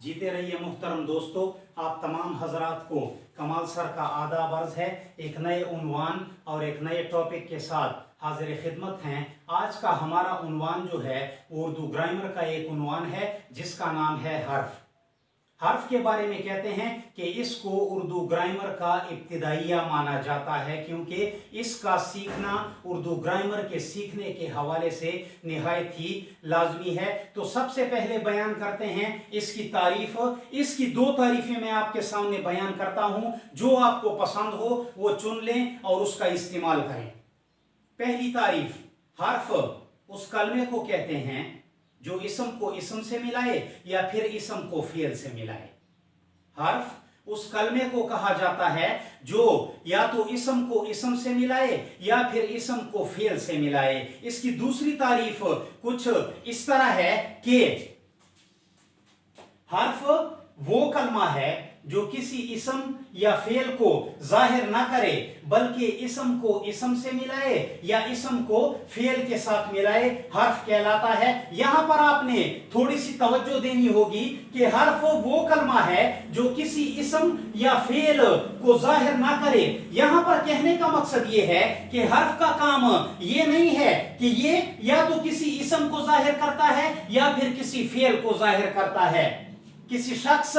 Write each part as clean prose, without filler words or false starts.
जीते रहिए मोहतरम दोस्तों। आप तमाम हजरात को कमाल सर का आदाब अर्ज है। एक नए उन्वान और एक नए टॉपिक के साथ हाजिर खिदमत हैं। आज का हमारा उन्वान जो है वो उर्दू ग्रामर का एक उन्वान है जिसका नाम है हर्फ। हर्फ के बारे में कहते हैं कि इसको उर्दू ग्रामर का इब्तिदाइया माना जाता है क्योंकि इसका सीखना उर्दू ग्रामर के सीखने के हवाले से निहायत ही लाजमी है। तो सबसे पहले बयान करते हैं इसकी तारीफ। इसकी दो तारीफें मैं आपके सामने बयान करता हूं, जो आपको पसंद हो वो चुन लें और उसका इस्तेमाल करें। पहली तारीफ, हर्फ उस कलमे को कहते हैं जो इसम को इसम से मिलाए या फिर इसम को फेल से मिलाए। हर्फ उस कलमे को कहा जाता है जो या तो इसम को इसम से मिलाए या फिर इसम को फेल से मिलाए। इसकी दूसरी तारीफ कुछ इस तरह है कि हर्फ वो कलमा है जो किसी इसम या फेल को जाहिर ना करे बल्कि इसम को इसम से मिलाए या इसम को फेल के साथ मिलाए, हर्फ कहलाता है। यहां पर आपने थोड़ी सी तवज्जो देनी होगी कि हर्फ वो कलमा है जो किसी इसम या फेल को जाहिर ना करे। यहां पर कहने का मकसद ये है कि हर्फ का काम ये नहीं है कि ये या तो किसी इसम को जाहिर करता है या फिर किसी फेल को जाहिर करता है। किसी शख्स,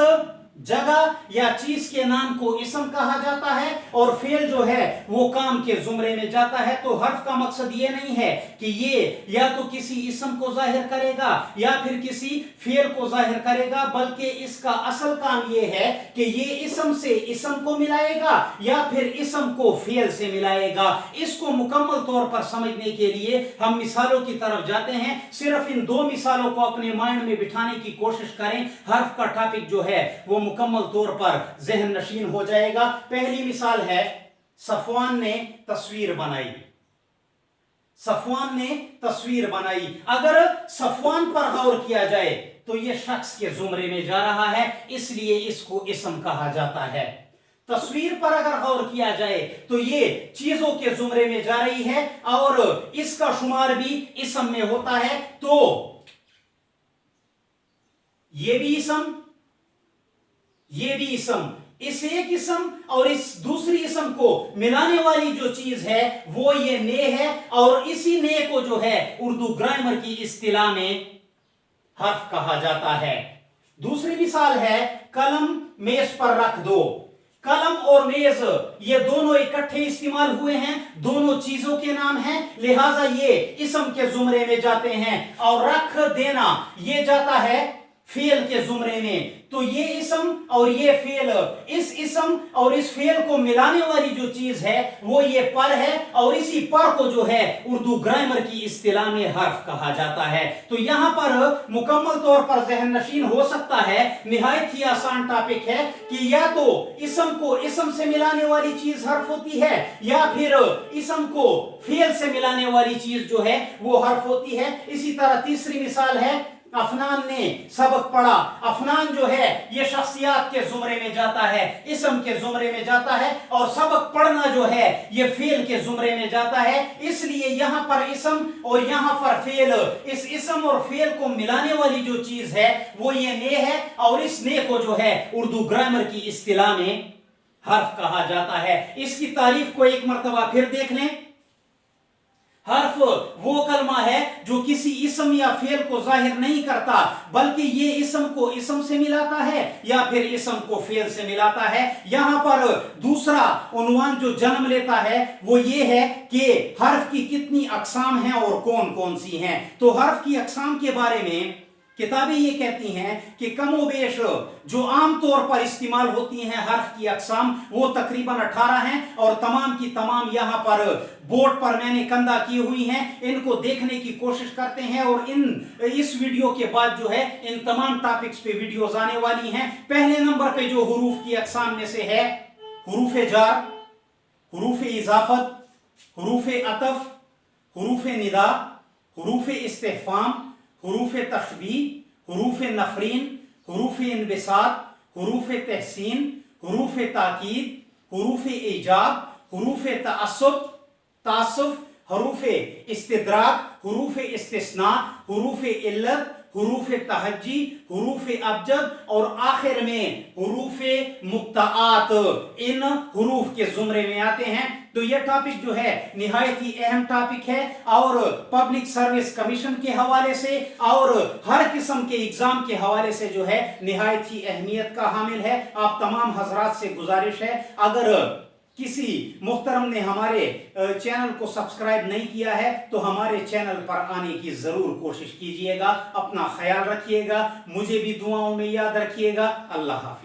जगह या चीज के नाम को इसम कहा जाता है और फेल जो है वो काम के जुमरे में जाता है। तो हर्फ का मकसद ये नहीं है कि ये या तो किसी इसम को जाहिर करेगा या फिर किसी फेल को जाहिर करेगा, बल्कि इसका असल काम ये है कि ये इसम से इसम को मिलाएगा या फिर इसम को फेल से मिलाएगा। इसको मुकम्मल तौर पर समझने के लिए हम मिसालों की तरफ जाते हैं। सिर्फ इन दो मिसालों को अपने माइंड में बिठाने की कोशिश करें, हर्फ का टॉपिक जो है वो मुकम्मल तौर पर ज़हन नशीन हो जाएगा। पहली मिसाल है, सफवान ने तस्वीर बनाई। सफवान ने तस्वीर बनाई। अगर सफवान पर गौर किया जाए तो यह शख्स के जुमरे में जा रहा है, इसलिए इसको इसम कहा जाता है। तस्वीर पर अगर गौर किया जाए तो ये चीजों के जुमरे में जा रही है और इसका शुमार भी इसम में होता है। तो ये भी इसम, ये भी इसम, इस एक इसम और इस दूसरी इसम को मिलाने वाली जो चीज है वो ये ने है और इसी ने को जो है उर्दू ग्रामर की इस्तिलाह में हर्फ कहा जाता है। दूसरी मिसाल है, कलम मेज पर रख दो। कलम और मेज ये दोनों इकट्ठे इस्तेमाल हुए हैं, दोनों चीजों के नाम हैं, लिहाजा ये इसम के जुमरे में जाते हैं और रख देना ये जाता है फेल के जुमरे में। तो ये इसम और ये फेल, इस इसम और इस फेल को मिलाने वाली जो चीज है वो ये पर है और इसी पर को जो है उर्दू ग्रामर की इस्तिलाह में हर्फ कहा जाता है। तो यहां पर मुकम्मल तौर पर ज़हन नशीन हो सकता है, निहायत ही आसान टॉपिक है कि या तो इसम को इसम से मिलाने वाली चीज हर्फ होती है या फिर इसम को फेल से मिलाने वाली चीज जो है वो हर्फ होती है। इसी तरह तीसरी मिसाल है, अफनान ने सबक पढ़ा। अफनान जो है ये शख्सियात के जुमरे में जाता है, इसम के जुमरे में जाता है और सबक पढ़ना जो है ये फेल के जुमरे में जाता है। इसलिए यहां पर इसम और यहां पर फेल, इस इसम और फेल को मिलाने वाली जो चीज है वो ये ने है और इस ने को जो है उर्दू ग्रामर की इस्तिलाह में हर्फ कहा जाता है। इसकी तारीफ को एक मर्तबा फिर देख लें। हर्फ वो कलमा है जो किसी इसम या फेल को जाहिर नहीं करता बल्कि ये इसम को इसम से मिलाता है या फिर इसम को फेल से मिलाता है। यहां पर दूसरा उन्वान जो जन्म लेता है वो ये है कि हर्फ की कितनी अकसाम हैं और कौन कौन सी हैं। तो हर्फ की अकसाम के बारे में किताबें ये कहती हैं कि कमोबेश जो आम तौर पर इस्तेमाल होती हैं हर्फ की अकसाम वो तकरीबन 18 हैं और तमाम की तमाम यहां पर बोर्ड पर मैंने कंधा की हुई हैं। इनको देखने की कोशिश करते हैं और इस वीडियो के बाद जो है इन तमाम टॉपिक्स पे वीडियोस आने वाली हैं। पहले नंबर पे जो हुरूफ की अकसाम में से है, हुरूफ जार, हुरूफ इजाफत, हुरूफ अतफ, हुरूफ निदा, हुरूफ इस्तिफाम, हुरूफ तशबीह, हुरूफ नफरीन, हुरूफ इनबिसात, हुरूफ तहसीन, हुरूफ ताकीद, हुरूफ ईजाब, हुरूफ तअस्सुब, तासुफ, हुरूफ इस्तिद्राक, हुरूफ इस्तिस्ना, हुरूफ इल्लत, हरूफ तहज्जी, हरूफ अबजद और आखिर में हरूफ मुक्ताआत इन हरूफ के जुमरे में आते हैं। तो यह टॉपिक जो है निहायत ही अहम टॉपिक है और पब्लिक सर्विस कमीशन के हवाले से और हर किस्म के एग्जाम के हवाले से जो है निहायत ही अहमियत का हामिल है। आप तमाम हजरात से गुजारिश है, अगर किसी मुहतरम ने हमारे चैनल को सब्सक्राइब नहीं किया है तो हमारे चैनल पर आने की जरूर कोशिश कीजिएगा। अपना ख्याल रखिएगा, मुझे भी दुआओं में याद रखिएगा। अल्लाह हाफिज।